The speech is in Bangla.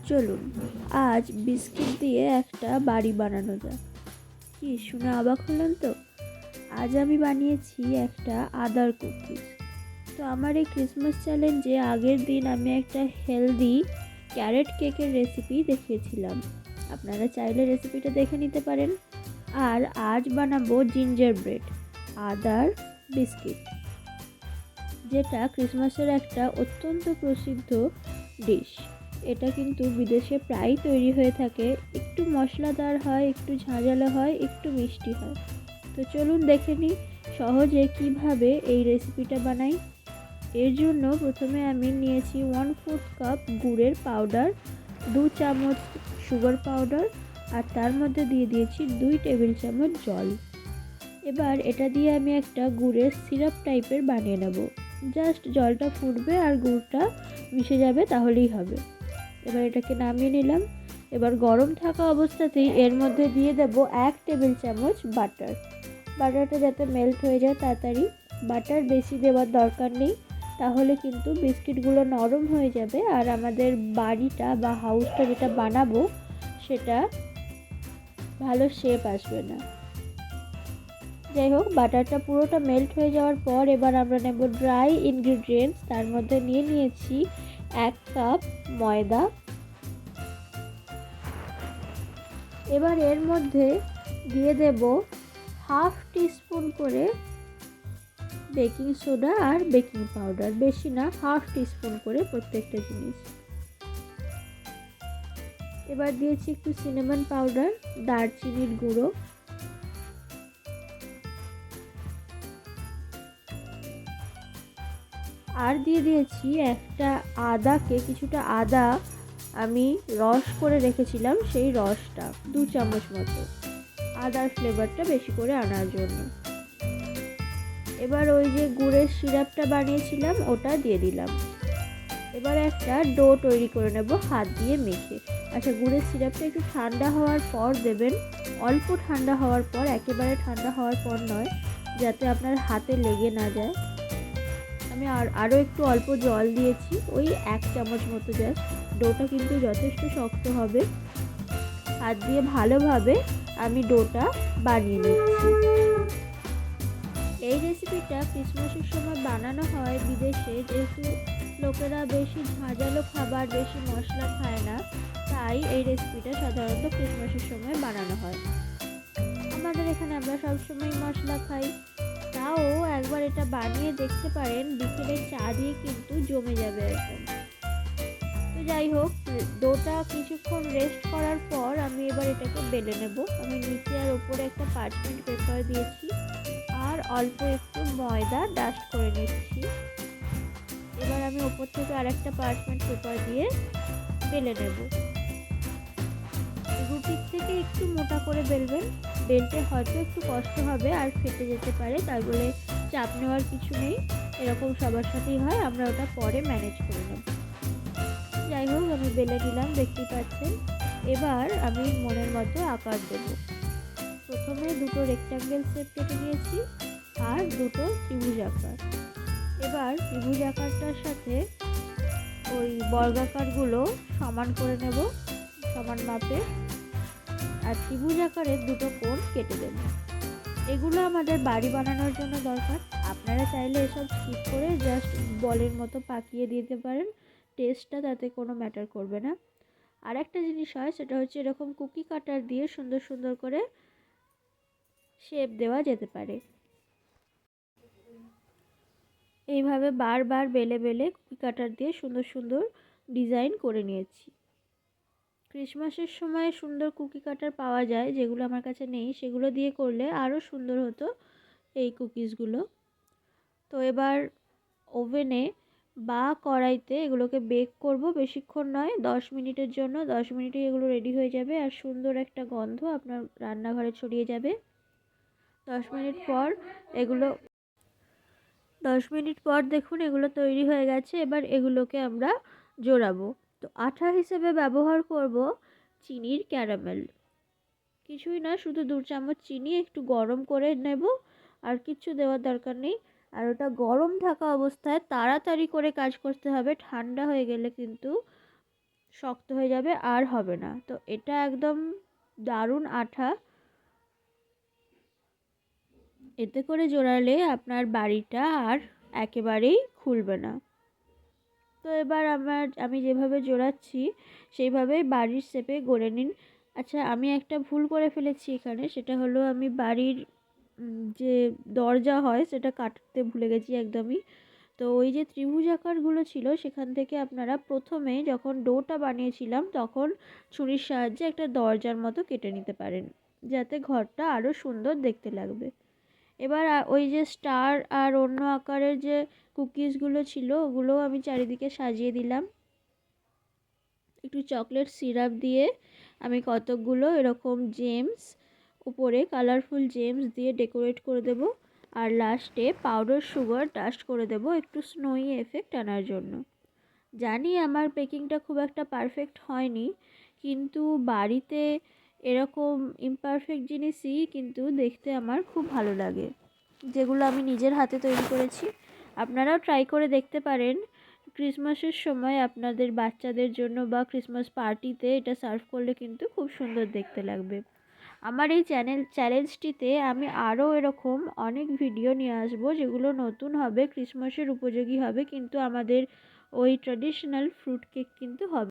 চলুন আজ বিস্কিট দিয়ে একটা বাড়ি বানানো যাক। কি শুনে অবাক হলেন তো? আজ আমি বানিয়েছি একটা আদার কুকিজ। তো আমার এই ক্রিসমাস চ্যালেঞ্জে আগের দিন আমি একটা হেলদি ক্যারেট কেকের রেসিপি দেখিয়েছিলাম। আপনারা চাইলে রেসিপিটা দেখে নিতে পারেন। আর আজ বানাবো জিঞ্জার ব্রেড আদার বিস্কিট, যেটা ক্রিসমাসের একটা অত্যন্ত প্রসিদ্ধ ডিশ। এটা কিন্তু বিদেশে প্রায় তৈরি হয়ে থাকে, একটু মশলাদার হয়, একটু ঝাঁঝালো হয়, একটু মিষ্টি হয়। তো চলুন দেখে নিই সহজে কিভাবে এই রেসিপিটা বানাই। এর জন্য প্রথমে আমি নিয়েছি 1/4 কাপ গুড়ের পাউডার, 2 চামচ সুগার পাউডার, আর তার মধ্যে দিয়ে দিয়েছি 2 টেবিল চামচ জল। এবার এটা দিয়ে আমি একটা গুড়ের সিরাপ টাইপের বানিয়ে নেব। জাস্ট জলটা ফুটবে আর গুড়টা মিশে যাবে, তাহলেই হবে। এবার এটাকে নামিয়ে নিলাম। এবার গরম থাকা অবস্থাতেই এর মধ্যে দিয়ে দেব 1 টেবিল চামচ বাটার। বাটারটা যাতে মেল্ট হয়ে যায় তাড়াতাড়ি। বাটার বেশি দেওয়ার দরকার নেই, তাহলে কিন্তু বিস্কিটগুলো নরম হয়ে যাবে আর আমাদের বাড়িটা বা হাউসটা যেটা বানাবো সেটা ভালো শেপ আসবে না। যাই হোক, বাটারটা পুরোটা মেল্ট হয়ে যাওয়ার পর এবার আমরা নেব ড্রাই ইনগ্রিডিয়েন্টস। তার মধ্যে নিয়েছি 1 কাপ ময়দা। এবার এর মধ্যে দিয়ে দেব হাফ টিস্পুন করে বেকিং সোডা আর বেকিং পাউডার, বেশি না, হাফ টিস্পুন করে প্রত্যেকটা জিনিস। এবার দিয়েছি একটু সিনামন পাউডার, দারচিনির গুঁড়ো, আর দিয়ে দিয়েছি কিছুটা আদা আমি রস করে রেখেছিলাম, সেই রসটা 2 চামচ মতো, আদার ফ্লেভারটা বেশি করে আনার জন্য। এবার ওই যে গুড়ের সিরাপটা বানিয়েছিলাম ওটা দিয়ে দিলাম। এবার একটা ডো তৈরি করে নেব হাত দিয়ে মেখে। আচ্ছা, গুড়ের সিরাপটা একটু ঠান্ডা হওয়ার পর দেবেন, অল্প ঠান্ডা হওয়ার পর, একেবারে ঠান্ডা হওয়ার পর নয়, যাতে আপনার হাতে লেগে না যায়। আমি আরও একটু অল্প জল দিয়েছি, ওই 1 চামচ মতো জাস্ট। ডোটা কিন্তু যথেষ্ট শক্ত হবে। হাত দিয়ে ভালোভাবে আমি ডোটা বানিয়ে নিচ্ছি। এই রেসিপিটা ক্রিসমাসের সময় বানানো হয় বিদেশে, যেহেতু লোকেরা বেশি ঝাঁঝালো খাবার, বেশি মশলা খায় না, তাই এই রেসিপিটা সাধারণত ক্রিসমাসের সময় বানানো হয়। আমাদের এখানে আমরা সবসময় মশলা খাই, তাও একবার এটা বানিয়ে দেখতে পারেন, বিকেলে চা দিয়ে কিন্তু জমে যাবে একদম। তো যাই হোক, ডোটা কিছুক্ষণ রেস্ট করার পর আমি এবার এটাকে বেলে নেব। আমি নিচে আর ওপরে একটা পার্চমেন্ট পেপার দিয়েছি আর অল্প একটু ময়দা ডাস্ট করে নিচ্ছি। এবার আমি ওপর থেকে আরেকটা পার্চমেন্ট পেপার দিয়ে বেলে নেব। রুটির থেকে একটু মোটা করে বেলবেন, বেলতে হয়তো একটু কষ্ট হবে আর ফেটে যেতে পারে, তাই বলে চাপ নেওয়ার কিছু নেই। এরকম সবার সাথেই হয়, আমরা ওটা পরে ম্যানেজ করে নেব। যাই হোক, আমি বেলে দিলাম, দেখতেই পাচ্ছেন। এবার আমি মনের মতো আকার দেব। প্রথমে দুটো রেক্ট্যাঙ্গেল শেপ কেটে নিয়েছি আর দুটো ত্রিভুজ আকার। এবার ত্রিভুজ আকারটার সাথে ওই বর্গাকারগুলো সমান করে নেব, সমান মাপে, আর ত্রিভুজ আকারের দুটো কোণ কেটে দেব। এগুলো আমাদের বাড়ি বানানোর জন্য দরকার। আপনারা চাইলে এসব স্কিপ করে জাস্ট বলের মতো পাকিয়ে দিতে পারেন, টেস্টটা তাতে কোনো ম্যাটার করবে না। আর একটা জিনিস হয়, সেটা হচ্ছে এরকম কুকি কাটার দিয়ে সুন্দর সুন্দর করে শেপ দেওয়া যেতে পারে। এইভাবে বারবার বেলে বেলে কুকি কাটার দিয়ে সুন্দর সুন্দর ডিজাইন করে নিয়েছি। ক্রিসমাসের সময় সুন্দর কুকি কাটার পাওয়া যায়, যেগুলো আমার কাছে নেই, সেগুলো দিয়ে করলে আরও সুন্দর হতো এই কুকিজগুলো। তো এবার ওভেনে বা কড়াইতে এগুলোকে বেক করব, বেশিক্ষণ নয়, 10 মিনিটের জন্য। 10 মিনিটে এগুলো রেডি হয়ে যাবে আর সুন্দর একটা গন্ধ আপনার রান্নাঘরে ছড়িয়ে যাবে। 10 মিনিট পর এগুলো 10 মিনিট পর দেখুন এগুলো তৈরি হয়ে গেছে। এবার এগুলোকে আমরা জোড়াবো। তো আঠা হিসেবে ব্যবহার করব চিনির ক্যারামেল। কিছুই না, শুধু 2 চামচ চিনি একটু গরম করে নেব, আর কিচ্ছু দেওয়ার দরকার নেই। আর ওটা গরম থাকা অবস্থায় তাড়াতাড়ি করে কাজ করতে হবে, ঠান্ডা হয়ে গেলে কিন্তু শক্ত হয়ে যাবে, আর হবে না। তো এটা একদম দারুণ আঠা, এতে করে জোড়ালে আপনার বাড়িটা আর একেবারেই খুলবে না। তো এবার আমি যেভাবে জোড়াচ্ছি সেইভাবেই বাড়ির শেপে গড়ে নিন। আচ্ছা, আমি একটা ভুল করে ফেলেছি এখানে, সেটা হলো আমি বাড়ির যে দরজা হয় সেটা কাটতে ভুলে গেছি একদমই। তো ওই যে ত্রিভুজ আকারগুলো ছিল সেখান থেকে আপনারা প্রথমে যখন ডোটা বানিয়েছিলাম তখন ছুরির সাহায্যে একটা দরজার মতো কেটে নিতে পারেন, যাতে ঘরটা আরও সুন্দর দেখতে লাগবে। এবার ওই যে স্টার আর অন্য আকারের যে কুকিজগুলো ছিল ওগুলোও আমি চারিদিকে সাজিয়ে দিলাম। একটু চকলেট সিরাপ দিয়ে আমি কতকগুলো এরকম জেমস, উপরে কালারফুল জেমস দিয়ে ডেকোরেট করে দেব। আর লাস্টে পাউডার সুগার ডাস্ট করে দেব একটু স্নোই এফেক্ট আনার জন্য। জানি আমার বেকিংটা খুব একটা পারফেক্ট হয়নি, কিন্তু বাড়িতে এরকম ইমপারফেক্ট জিনিসই কিন্তু দেখতে আমার খুব ভালো লাগে, যেগুলো আমি নিজের হাতে তৈরি করেছি। আপনারাও ট্রাই করে দেখতে পারেন। ক্রিসমাসের সময় আপনাদের বাচ্চাদের জন্য বা ক্রিসমাস পার্টিতে এটা সার্ভ করলে কিন্তু খুব সুন্দর দেখতে লাগবে। আমার এই চ্যালেঞ্জটিতে আমি আরও এরকম অনেক ভিডিও নিয়ে আসবো, যেগুলো নতুন হবে, ক্রিসমাসের উপযোগী হবে, কিন্তু আমাদের ওই ট্র্যাডিশনাল ফ্রুট কেক কিন্তু হবে।